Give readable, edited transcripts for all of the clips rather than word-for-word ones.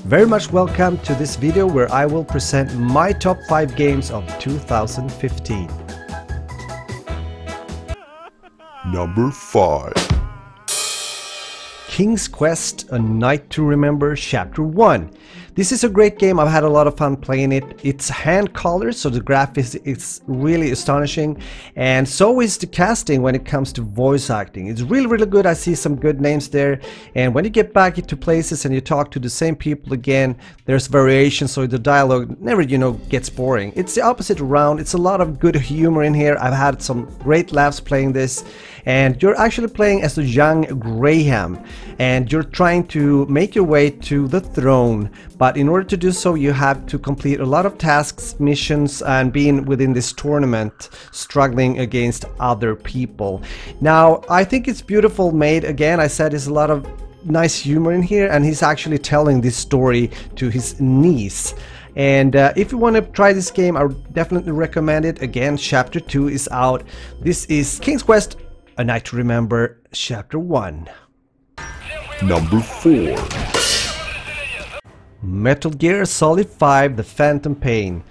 Very much welcome to this video where I will present my top 5 games of 2015. Number 5. King's Quest: A Night to Remember Chapter 1. This is a great game. I've had a lot of fun playing it. It's hand colored, so the graphics is really astonishing, and so is the casting when it comes to voice acting. It's really good. I see some good names there, and when you get back into places and you talk to the same people again, there's variation, so the dialogue never, gets boring. It's the opposite around. It's a lot of good humor in here. I've had some great laughs playing this, and you're actually playing as the young Graham, and you're trying to make your way to the throne. But in order to do so, you have to complete a lot of tasks, missions, and being within this tournament, struggling against other people. Now, I think it's beautiful made. Again, I said there's a lot of nice humor in here, and he's actually telling this story to his niece. And if you want to try this game, I would definitely recommend it. Again, Chapter 2 is out. This is King's Quest: A Night to Remember Chapter 1. Number 4. Metal Gear Solid 5: The Phantom Pain.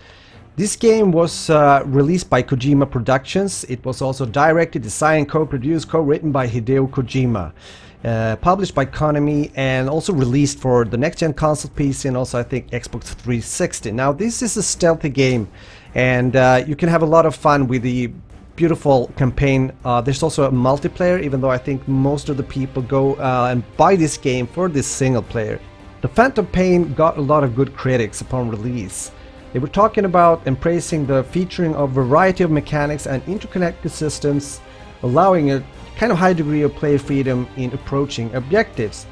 This game was released by Kojima Productions. It was also directed, designed, co-produced, co-written by Hideo Kojima. Published by Konami, and also released for the next-gen console, PC, and also I think Xbox 360. Now this is a stealthy game, and you can have a lot of fun with the beautiful campaign. There's also a multiplayer, even though I think most of the people go and buy this game for this single player. The Phantom Pain got a lot of good critics upon release. They were talking about and praising the featuring of a variety of mechanics and interconnected systems, allowing a kind of high degree of player freedom in approaching objectives.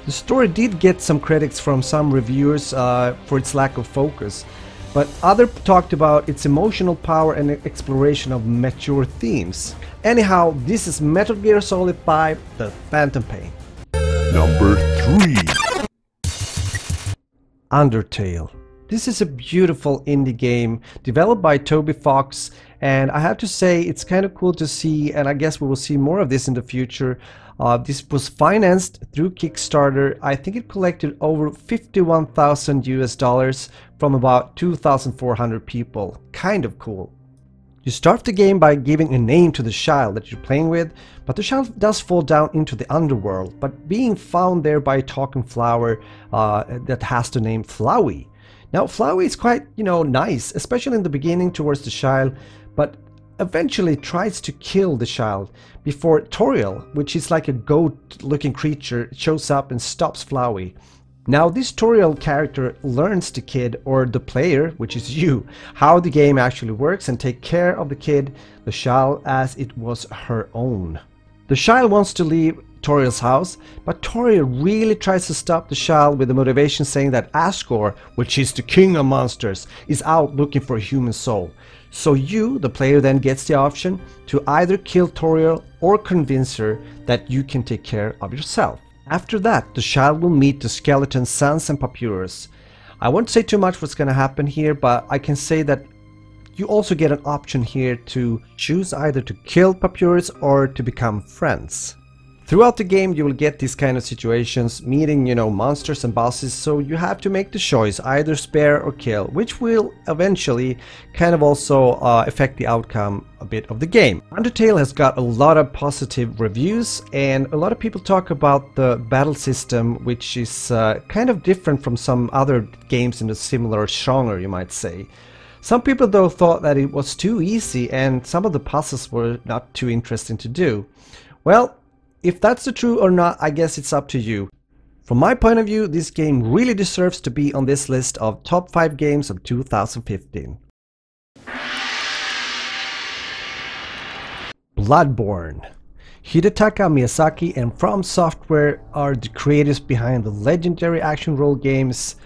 The story did get some critics from some reviewers for its lack of focus, but others talked about its emotional power and exploration of mature themes. Anyhow, this is Metal Gear Solid 5: The Phantom Pain. Number 3. Undertale. This is a beautiful indie game developed by Toby Fox, and I have to say it's kind of cool to see, and I guess we will see more of this in the future. This was financed through Kickstarter. I think it collected over $51,000 from about 2,400 people. Kind of cool. You start the game by giving a name to the child that you're playing with, but the child does fall down into the underworld, but being found there by a talking flower that has the name Flowey. Now Flowey is quite, nice, especially in the beginning towards the child, but eventually tries to kill the child before Toriel, which is like a goat-looking creature, shows up and stops Flowey. Now this Toriel character learns the kid, or the player, which is you, how the game actually works and take care of the kid, the child, as it was her own. The child wants to leave Toriel's house, but Toriel really tries to stop the child with the motivation saying that Asgore, which is the king of monsters, is out looking for a human soul. So you, the player, then gets the option to either kill Toriel or convince her that you can take care of yourself. After that, the child will meet the skeleton Sans and Papyrus. I won't say too much what's gonna happen here, but I can say that you also get an option here to choose either to kill Papyrus or to become friends. Throughout the game you will get these kind of situations, meeting, monsters and bosses, so you have to make the choice, either spare or kill, which will eventually kind of also affect the outcome a bit of the game. Undertale has got a lot of positive reviews, and a lot of people talk about the battle system, which is kind of different from some other games in a similar genre, you might say. Some people though thought that it was too easy and some of the puzzles were not too interesting to do. Well, if that's the truth or not, I guess it's up to you. From my point of view, this game really deserves to be on this list of top 5 games of 2015. Bloodborne. Hidetaka Miyazaki and From Software are the creators behind the legendary action role games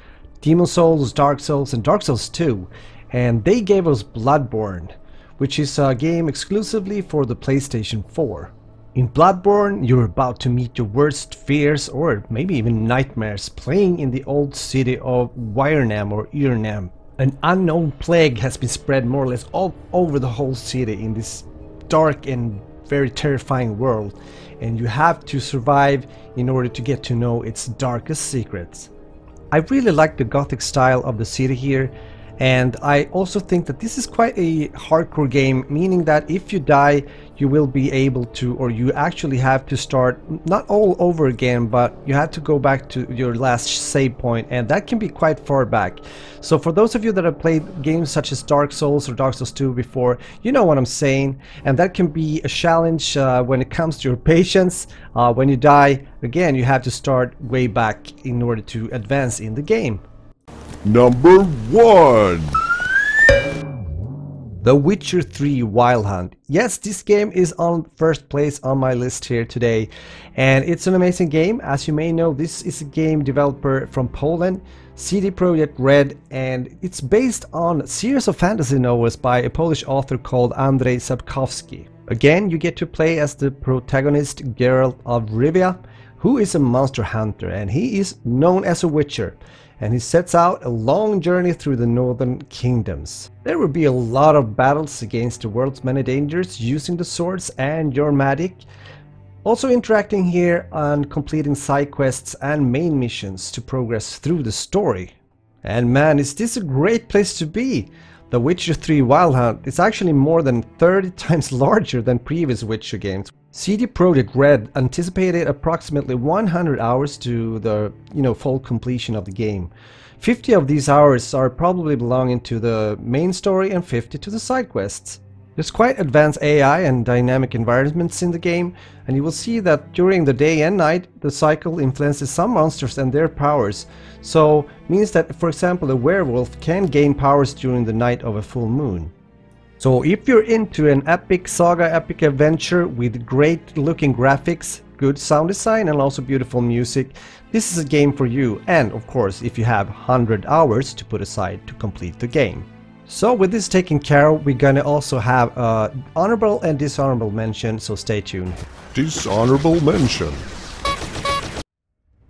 Demon's Souls, Dark Souls, and Dark Souls 2, and they gave us Bloodborne, which is a game exclusively for the PlayStation 4. In Bloodborne, you're about to meet your worst fears or maybe even nightmares playing in the old city of Wyrnam or Irnam. An unknown plague has been spread more or less all over the whole city in this dark and very terrifying world, and you have to survive in order to get to know its darkest secrets. I really like the gothic style of the city here, and I also think that this is quite a hardcore game, meaning that if you die you will be able to, or you actually have to start not all over again, but you have to go back to your last save point, and that can be quite far back. So for those of you that have played games such as Dark Souls or Dark Souls 2 before, you know what I'm saying, and that can be a challenge when it comes to your patience. When you die again, you have to start way back in order to advance in the game. Number 1. The Witcher 3 Wild Hunt. Yes, this game is on first place on my list here today, and it's an amazing game. As you may know, this is a game developer from Poland, CD Projekt Red, and it's based on a series of fantasy novels by a Polish author called Andrzej Sapkowski. Again, you get to play as the protagonist Geralt of Rivia, who is a monster hunter, and he is known as a witcher. And he sets out a long journey through the northern kingdoms. There will be a lot of battles against the world's many dangers using the swords and your magic. Also interacting here and completing side quests and main missions to progress through the story. And man, is this a great place to be! The Witcher 3 Wild Hunt is actually more than 30 times larger than previous Witcher games. CD Projekt Red anticipated approximately 100 hours to the full completion of the game. 50 of these hours are probably belonging to the main story and 50 to the side quests. There's quite advanced AI and dynamic environments in the game, and you will see that during the day and night the cycle influences some monsters and their powers. So means that, for example, a werewolf can gain powers during the night of a full moon. So if you're into an epic saga, epic adventure with great looking graphics, good sound design and also beautiful music, this is a game for you. And of course, if you have 100 hours to put aside to complete the game. So with this taken care of, we're gonna also have honorable and dishonorable mention, so stay tuned. Dishonorable mention.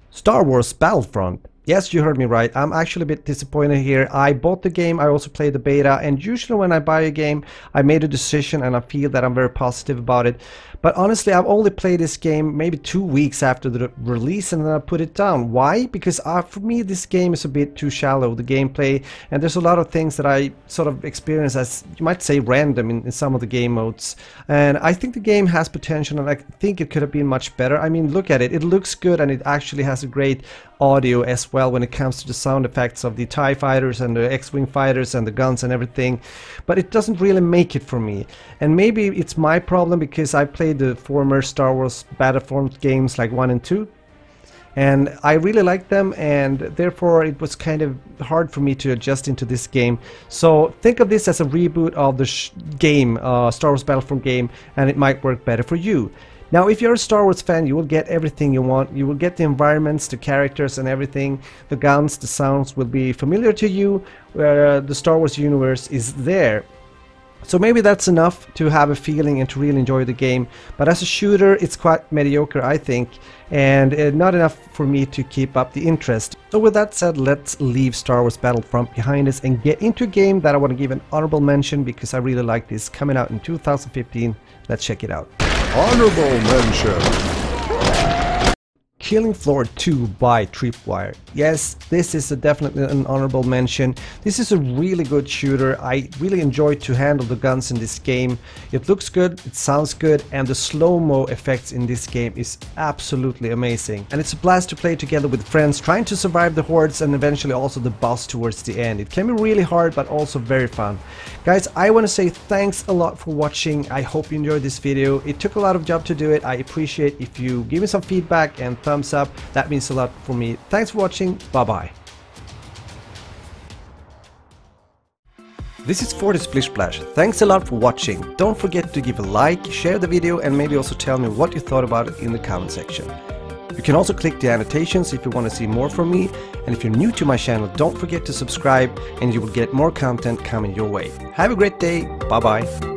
Star Wars Battlefront. Yes, you heard me right. I'm actually a bit disappointed here. I bought the game, I also played the beta, and usually when I buy a game, I made a decision and I feel that I'm very positive about it. But honestly, I've only played this game maybe 2 weeks after the release and then I put it down. Why? Because for me this game is a bit too shallow, the gameplay, and there's a lot of things that I sort of experience as, you might say, random in some of the game modes. And I think the game has potential and I think it could have been much better. I mean, look at it, it looks good and it actually has a great audio as well when it comes to the sound effects of the TIE fighters and the X-Wing fighters and the guns and everything, but it doesn't really make it for me. And maybe it's my problem because I played the former Star Wars Battlefront games like 1 and 2, and I really liked them, and therefore it was kind of hard for me to adjust into this game. So think of this as a reboot of the game, Star Wars Battlefront game, and it might work better for you. Now, if you're a Star Wars fan, you will get everything you want. You will get the environments, the characters and everything. The guns, the sounds will be familiar to you, where the Star Wars universe is there. So maybe that's enough to have a feeling and to really enjoy the game. But as a shooter, it's quite mediocre, I think, and not enough for me to keep up the interest. So with that said, let's leave Star Wars Battlefront behind us and get into a game that I want to give an honorable mention because I really like this, coming out in 2015. Let's check it out. Honorable mention. Killing Floor 2 by Tripwire. Yes, this is definitely an honorable mention. This is a really good shooter. I really enjoyed to handle the guns in this game. It looks good, it sounds good, and the slow-mo effects in this game is absolutely amazing. And it's a blast to play together with friends, trying to survive the hordes and eventually also the boss towards the end. It can be really hard, but also very fun. Guys, I want to say thanks a lot for watching. I hope you enjoyed this video. It took a lot of job to do it. I appreciate if you give me some feedback and thumbs up. That means a lot for me. Thanks for watching. Bye bye. This is 40 Splish Splash. Thanks a lot for watching. Don't forget to give a like, share the video, and maybe also tell me what you thought about it in the comment section. You can also click the annotations if you want to see more from me, and if you're new to my channel, don't forget to subscribe and you will get more content coming your way. Have a great day. Bye bye.